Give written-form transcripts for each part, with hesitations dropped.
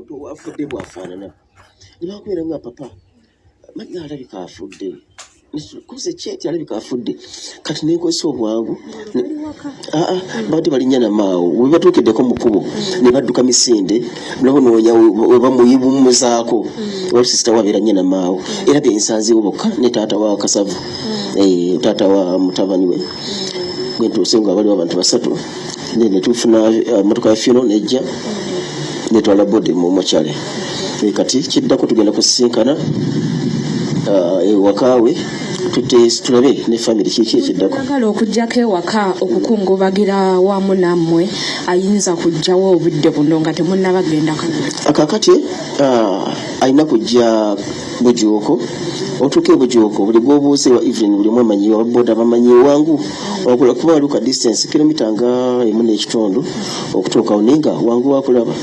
omuntu owafudde bw'afaanana ne bakubeera nga papa mannya alabika afudde kuze kyeti alabika afudde kati nenkozesa obwangu badde balinnya namaawo we batuukiddeko mu kkubo ne badduka misinde nobonoonya we bamuyibumuzaako olusisita wabeera nnya namaawo era bensanzeewo bokka ne taata wa Kasavu taata wa mutabani we bwentuuse nga waliwo abantu basatu ne tufuna motoka ya funeral nejja netwala bodi mu mochale kati kiddako tugenda kusisinkana ewakaawe tulabe ne family kiki ekiddako agala okujjako ewaka okukungubagira wamu nammwe ayinza kujjawo obudde buno nga temunnabagenda kakati alina kujja bujuoko otuuke bujuoko buli gwobuuze wa Evelyn buli mwamanyi wa boda bamanyi wangu okula kuba waluka distance kilomita nga 1.5 okutuuka ninga wangu wakulaba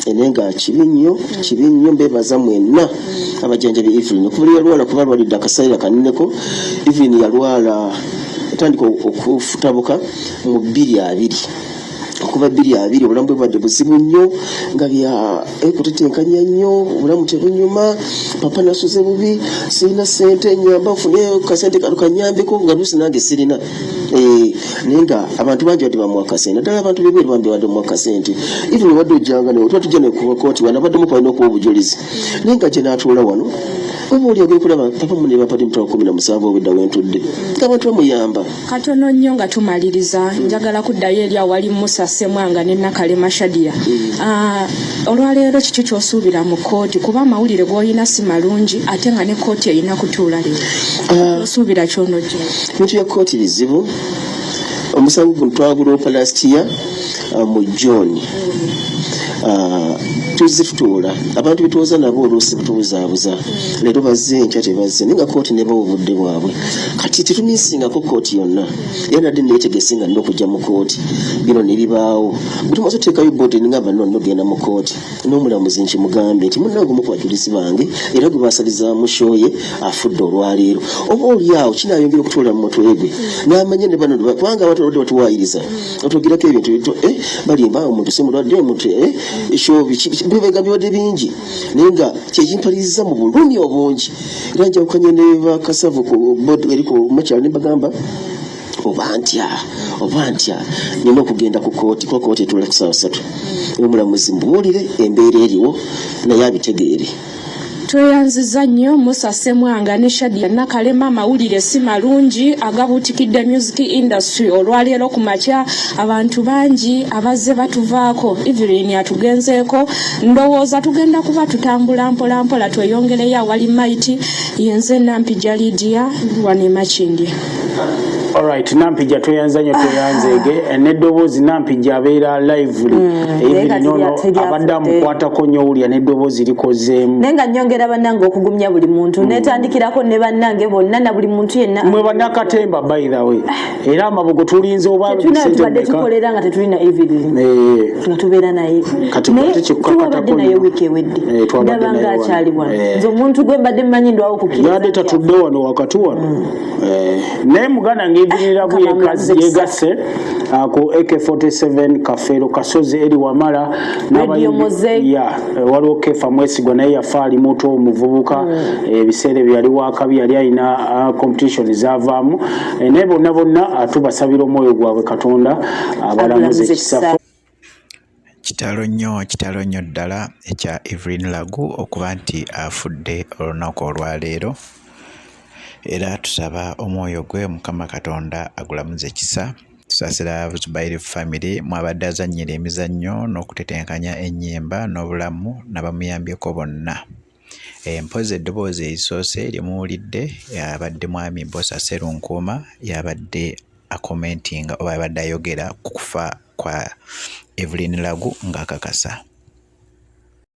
enenga kibinyo mbebaza mwenna abajanjabi Evelyn okubuli yalwala kuba lwalidde akasaira kaneneko Evelyn yalwala etandika okufutabuka mu 2 okuva 2 obulamu bwe bwadde buzibu nnyo nga bya kutetenkanya nnyo obulamu tebunyuma papa nasuze bubi sirina sente nyamba nfune kasente kanyambeko nga lusi nange sirina nenga abantu bangi badde bamuwa kasente ddala abantu bebweru bambi badde bamuwa kasente even wadde ojjanga ne otwa tujja ne ku kooti wano baddemu kwalina okuwa obujulizi nenga gye n'atuula wano oba oli ogenda kulaba papa mune bapadi mutwa 17 obwedda wentudde ng'abantu bamuyamba katono nnyo nga tumaliriza njagala kuddayo eri awali Musa Semwanga ne Nakalema Shadia olwaleero kiki kyosuubira mu kooti kuba amawulire g'olina si malungi ate nga ne kooti erina kutuula leero osuubira kyonojja ebintu bya kooti bizibu omusango guno twaguloopa last year mu John tutuula abantu bituuza nabo oluusi butubuzaabuza leero bazze enkya tebazze ninga kooti ne bawa obudde bwabwe kati tetumiisingako kooti yonna era nadde neetegese nga nina okujja mu kooti bino ne bibaawo butumaze oteekayo bodi ningamba nno nnogenda mu kooti n'omulamuzi nkimugambe nti munnange omu ku bajulizi bange era gwe baasalizaamu shooye afudde olwaleero oba oliawo kinaayongera okutuula mu mutwe gwe n'amanye ne bano kubanga abatolodde batuwaayiriza otwogirako ebintu balimba omuntu si mulwadde omuntu ekyo bibega biwadde bingi naye nga kyekimpaliriza mu bulumi obungi era njawukanye ne bakasavu ku bodi eriko mukyalo ne bagamba oba ntya nina okugenda ku kooti kuba kooti etula ku ssaawa 3 omulamuzi mbuulire embeera eriwo naye abitegeere tweyanziza nnyo Musa Semwanga ne Shadia Nakalema amawulire si malungi agabuutikidde music industry olwaleero ku makya abantu bangi abazze batuvaako Evelyn atugenzeeko ndowooza tugenda kuba tutambula mpola tweyongereyo awali maiti yenze Nampija Lydia wane Makindye. Alright, Nampija tweyanzanyo tweyanzege n'eddoboozi Nampija abeera lively ebinono abadde amukwatako nnyo wulya n'eddoboozi likozeemu nenga nnyongera bannange okugumya buli muntu netandikirako ne bannange bonna na buli muntu yenna mwe bannakatemba by the way era amabugo tulinze oba tubadde tukolera nga tetulina Evelyn nga tubeera naye tubadde naye wiiki ewedde ndaba nga akyali wano nze omuntu gwe mbadde mmanyi ndwawo kukkiriza yadde tatudde wano wakati wano naye muganda ng'edirira yegasse ku AK47 Kafeero Kasozi eri Wamala waliwo Kefa Mwesigwa naye yafa ali muto omuvubuka ebiseera byali wakabi yali alina competition zavaamu naye bonna tubasabira omwoyo gwabwe Katonda abalamuze ekisa. Kitalo nnyo ddala ekya Evelyn Lagu okuba nti afudde olunaku olwaleero era tusaba omwoyo gwe Mukama Katonda agulamuze ekisa. Tusasira Zubayiri family mwabadde azannyira emizannyo n'okutetenkanya ennyimba n'obulamu n'abamuyambyeko bonna. Mpozi eddoboozi erisoose lyemuwulidde yabadde mwami Bbosa Serunkuuma yabadde akomentinga oba yabadde ayogera ku kufa kwa Evelyn Lagu ng'akakasa.